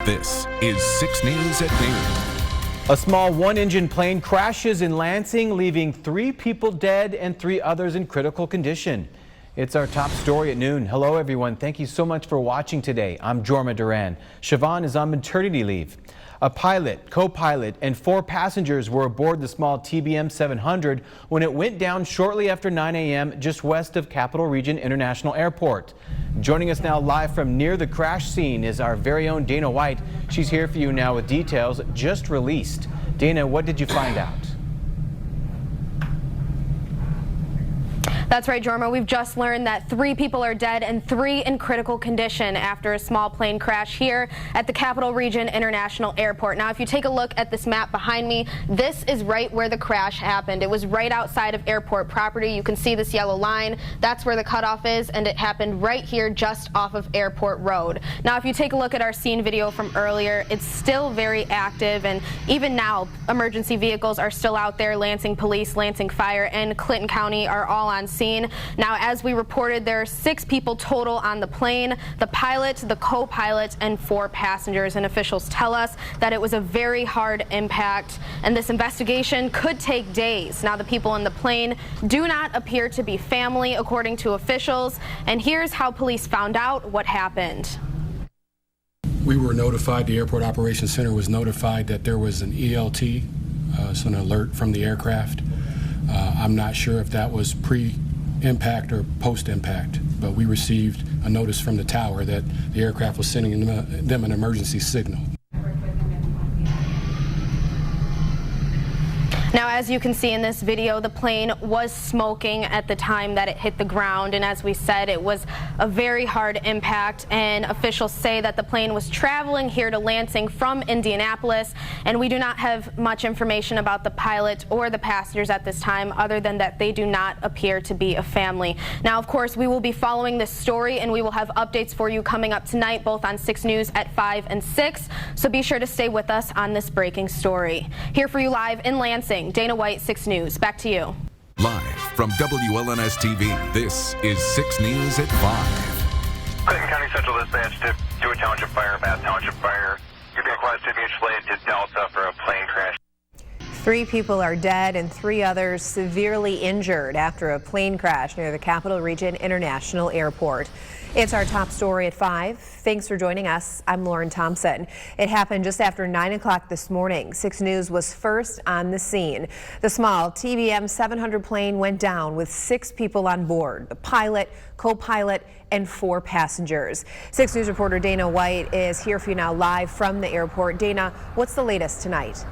This is 6 News at Noon. A small one-engine plane crashes in Lansing, leaving 3 people dead and 3 others in critical condition. It's our top story at noon. Hello, everyone. Thank you so much for watching today. I'm Jorma Duran. Siobhan is on maternity leave. A pilot, co-pilot, and 4 passengers were aboard the small TBM 700 when it went down shortly after 9 a.m. just west of Capital Region International Airport. Joining us now live from near the crash scene is our very own Dana White. She's here for you now with details just released. Dana, what did you find out? That's right, Jorma. We've just learned that 3 people are dead and 3 in critical condition after a small plane crash here at the Capital Region International Airport. Now, if you take a look at this map behind me, this is right where the crash happened. It was right outside of airport property. You can see this yellow line. That's where the cutoff is, and it happened right here just off of Airport Road. Now, if you take a look at our scene video from earlier, it's still very active, and even now, emergency vehicles are still out there. Lansing Police, Lansing Fire, and Clinton County are all on scene. Now, as we reported, there are 6 people total on the plane, the pilot, the co-pilot, and 4 passengers. And officials tell us that it was a very hard impact, and this investigation could take days. Now, the people in the plane do not appear to be family, according to officials. And here's how police found out what happened. We were notified, the Airport Operations Center was notified that there was an ELT, so an alert from the aircraft. I'm not sure if that was pre-impact or post-impact, but we received a notice from the tower that the aircraft was sending them an emergency signal. Now, as you can see in this video, the plane was smoking at the time that it hit the ground, and as we said, it was a very hard impact, and officials say that the plane was traveling here to Lansing from Indianapolis, and we do not have much information about the pilot or the passengers at this time, other than that they do not appear to be a family. Now, of course, we will be following this story, and we will have updates for you coming up tonight, both on 6 News at 5 and 6, so be sure to stay with us on this breaking story. Here for you live in Lansing, Dana White, 6 News. Back to you. Live from WLNS TV, this is 6 News at 5. Clinton County Central Dispatch to Stewart Township Fire, Bath Township Fire. You're being requested to be related to Delta for a plane crash. 3 people are dead and 3 others severely injured after a plane crash near the Capital Region International Airport. It's our top story at 5. Thanks for joining us. I'm Lauren Thompson. It happened just after 9 o'clock this morning. 6 News was first on the scene. The small TBM 700 plane went down with 6 people on board, the pilot, co-pilot, and 4 passengers. 6 News reporter Dana White is here for you now live from the airport. Dana, what's the latest tonight?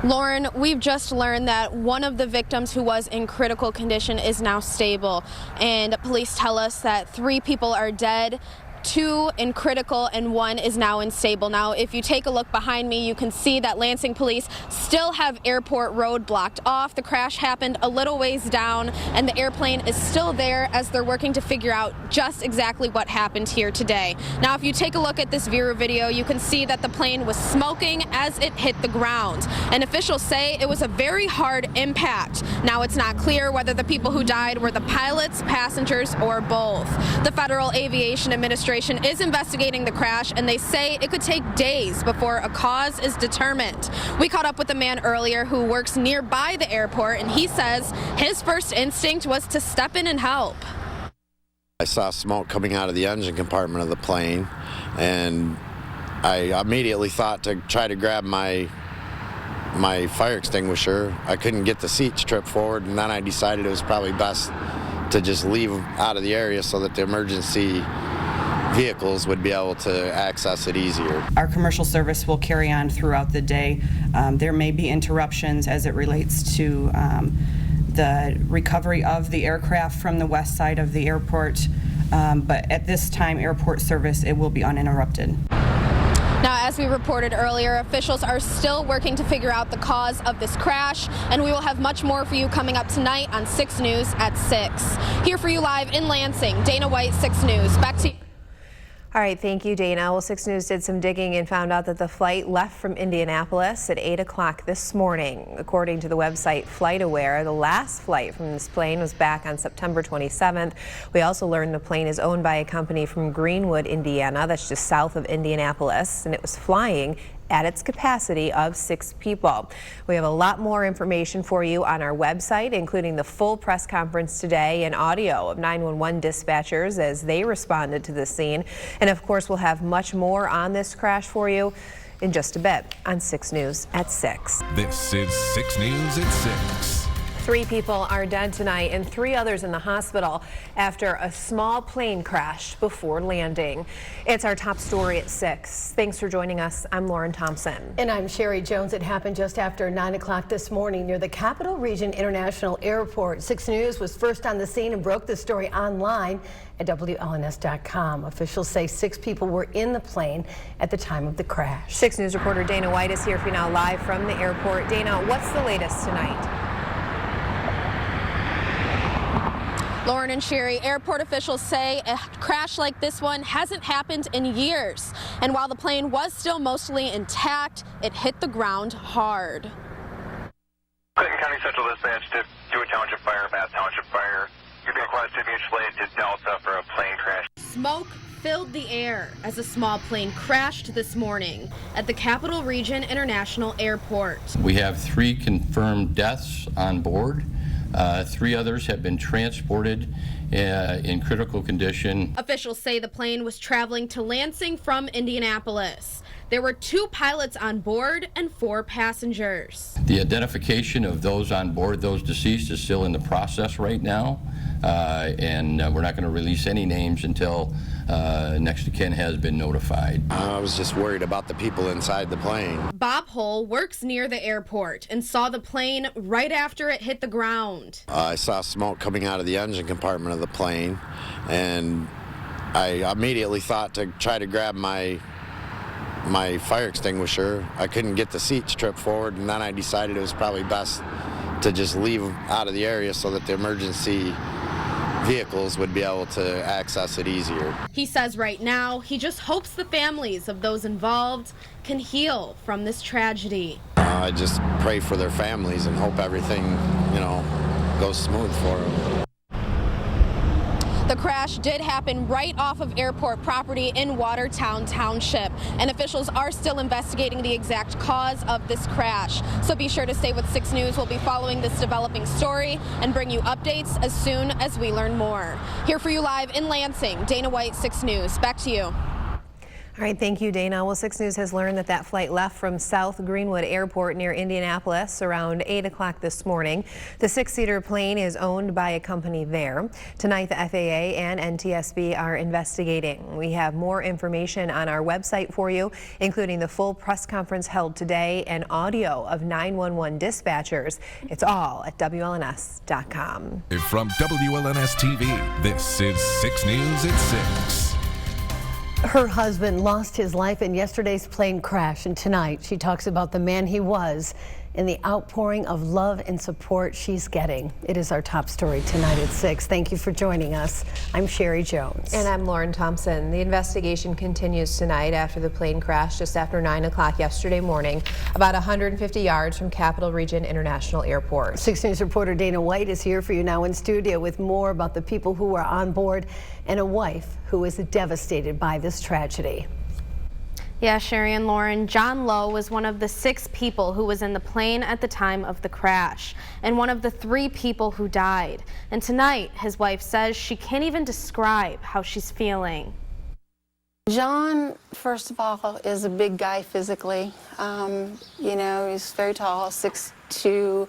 Lauren, we've just learned that one of the victims who was in critical condition is now stable, and police tell us that 3 people are dead, 2 in critical, and 1 is now in stable. Now, if you take a look behind me, you can see that Lansing police still have Airport Road blocked off. The crash happened a little ways down, and the airplane is still there as they're working to figure out just exactly what happened here today. Now, if you take a look at this viewer video, you can see that the plane was smoking as it hit the ground, and officials say it was a very hard impact. Now, it's not clear whether the people who died were the pilots, passengers, or both. The Federal Aviation Administration is investigating the crash, and they say it could take days before a cause is determined. We caught up with a man earlier who works nearby the airport, and he says his first instinct was to step in and help. I saw smoke coming out of the engine compartment of the plane, and I immediately thought to try to grab my fire extinguisher. I couldn't get the seat stripped forward, and then I decided it was probably best to just leave out of the area so that the emergency vehicles would be able to access it easier. Our commercial service will carry on throughout the day. There may be interruptions as it relates to the recovery of the aircraft from the west side of the airport, but at this time, airport service, it will be uninterrupted. Now, as we reported earlier, officials are still working to figure out the cause of this crash, and we will have much more for you coming up tonight on 6 News at 6. Here for you live in Lansing, Dana White, 6 News. Back to you. All right, thank you, Dana. Well, 6 News did some digging and found out that the flight left from Indianapolis at 8 o'clock this morning. According to the website FlightAware, the last flight from this plane was back on September 27th. We also learned the plane is owned by a company from Greenwood, Indiana, that's just south of Indianapolis, and it was flying at its capacity of 6 people. We have a lot more information for you on our website, including the full press conference today and audio of 911 dispatchers as they responded to the scene. And of course, we'll have much more on this crash for you in just a bit on 6 News at 6. This is 6 News at 6. 3 people are dead tonight and 3 others in the hospital after a small plane crash before landing. It's our top story at 6. Thanks for joining us. I'm Lauren Thompson. And I'm Sherry Jones. It happened just after 9 o'clock this morning near the Capital Region International Airport. 6 News was first on the scene and broke the story online at WLNS.com. Officials say 6 people were in the plane at the time of the crash. 6 News reporter Dana White is here for you now live from the airport. Dana, what's the latest tonight? Lauren and Sherry, airport officials say a crash like this one hasn't happened in years. And while the plane was still mostly intact, it hit the ground hard. Clinton County Central Dispatch to Stewart Township Fire, Bath Township Fire. You've been requested to be escalated to Delta for a plane crash. Smoke filled the air as a small plane crashed this morning at the Capital Region International Airport. We have 3 confirmed deaths on board. 3 others have been transported in critical condition. Officials say the plane was traveling to Lansing from Indianapolis. There were 2 pilots on board and 4 passengers. The identification of those on board, those deceased, is still in the process right now, and we're not going to release any names until next of kin has been notified. I was just worried about the people inside the plane. Bob Hull works near the airport and saw the plane right after it hit the ground. I saw smoke coming out of the engine compartment of the plane, and I immediately thought to try to grab my fire extinguisher. I couldn't get the seat stripped forward, and then I decided it was probably best to just leave out of the area so that the emergency vehicles would be able to access it easier. He says right now he just hopes the families of those involved can heal from this tragedy. I just pray for their families and hope everything, goes smooth for them. The crash did happen right off of airport property in Watertown Township, and officials are still investigating the exact cause of this crash. So be sure to stay with 6 News. We'll be following this developing story and bring you updates as soon as we learn more. Here for you live in Lansing, Dana White, 6 News. Back to you. All right, thank you, Dana. Well, 6 News has learned that flight left from South Greenwood Airport near Indianapolis around 8 o'clock this morning. The 6-seater plane is owned by a company there. Tonight, the FAA and NTSB are investigating. We have more information on our website for you, including the full press conference held today and audio of 911 dispatchers. It's all at WLNS.com. From WLNS TV, this is 6 News at 6. Her husband lost his life in yesterday's plane crash, and tonight she talks about the man he was and the outpouring of love and support she's getting. It is our top story tonight at 6. Thank you for joining us. I'm Sherry Jones. And I'm Lauren Thompson. The investigation continues tonight after the plane crashed just after 9 o'clock yesterday morning, about 150 yards from Capital Region International Airport. 6 News reporter Dana White is here for you now in studio with more about the people who were on board and a wife who was devastated by this tragedy. Yeah, Sherry and Lauren, John Lowe was one of the 6 people who was in the plane at the time of the crash, and one of the 3 people who died. And tonight, his wife says she can't even describe how she's feeling. John, first of all, is a big guy physically. He's very tall, 6'2",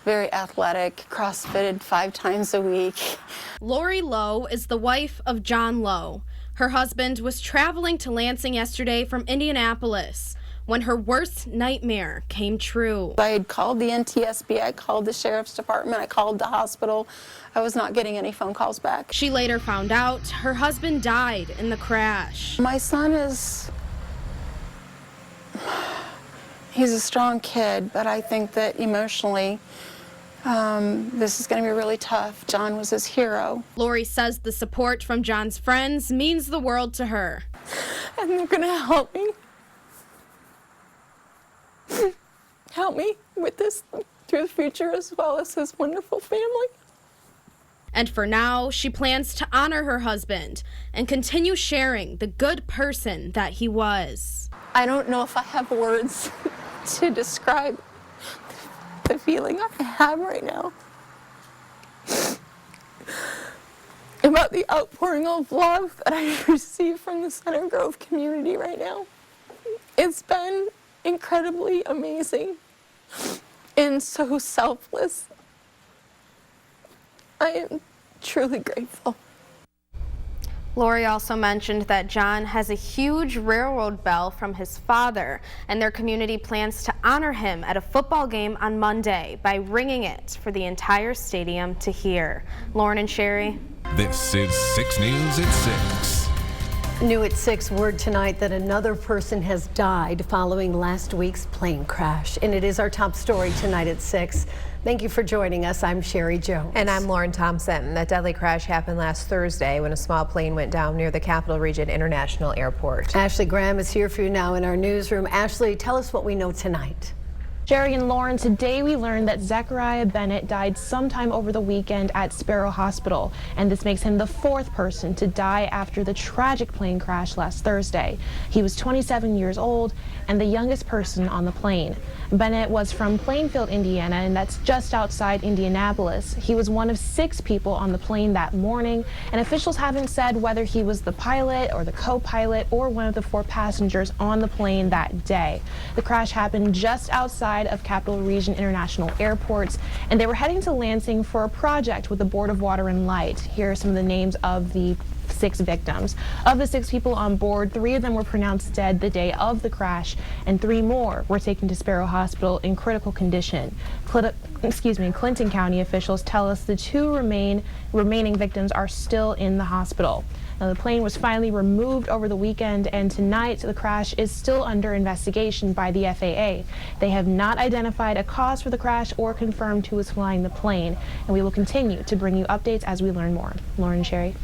very athletic, crossfitted 5 times a week. Lori Lowe is the wife of John Lowe. Her husband was traveling to Lansing yesterday from Indianapolis when her worst nightmare came true. I had called the NTSB, I called the sheriff's department, I called the hospital. I was not getting any phone calls back. She later found out her husband died in the crash. My son he's a strong kid, but I think that emotionally This is going to be really tough. John was his hero. Lori says the support from John's friends means the world to her. And they're going to help me. Help me with this through the future, as well as his wonderful family. And for now, she plans to honor her husband and continue sharing the good person that he was. I don't know if I have words to describe the feeling I have right now about the outpouring of love that I receive from the Center Grove community right now. It's been incredibly amazing and so selfless. I am truly grateful. Lori also mentioned that John has a huge railroad bell from his father, and their community plans to honor him at a football game on Monday by ringing it for the entire stadium to hear. Lauren and Sherry. This is 6 News at 6. New at 6, word tonight that another person has died following last week's plane crash. And it is our top story tonight at 6. Thank you for joining us. I'm Sherry Jones. And I'm Lauren Thompson. That deadly crash happened last Thursday when a small plane went down near the Capital Region International Airport. Ashley Graham is here for you now in our newsroom. Ashley, tell us what we know tonight. Sherry and Lauren, today we learned that Zechariah Bennett died sometime over the weekend at Sparrow Hospital, and this makes him the 4th person to die after the tragic plane crash last Thursday. He was 27 years old and the youngest person on the plane. Bennett was from Plainfield, Indiana, and that's just outside Indianapolis. He was one of 6 people on the plane that morning, and officials haven't said whether he was the pilot or the co-pilot or one of the 4 passengers on the plane that day. The crash happened just outside of Capital Region International Airport, and they were heading to Lansing for a project with the Board of Water and Light. Here are some of the names of the 6 victims. Of the 6 people on board, 3 of them were pronounced dead the day of the crash, and 3 more were taken to Sparrow Hospital in critical condition. Clinton County officials tell us the 2 remaining victims are still in the hospital. Now, the plane was finally removed over the weekend, and tonight the crash is still under investigation by the FAA. They have not identified a cause for the crash or confirmed who was flying the plane, and we will continue to bring you updates as we learn more. Lauren and Sherry.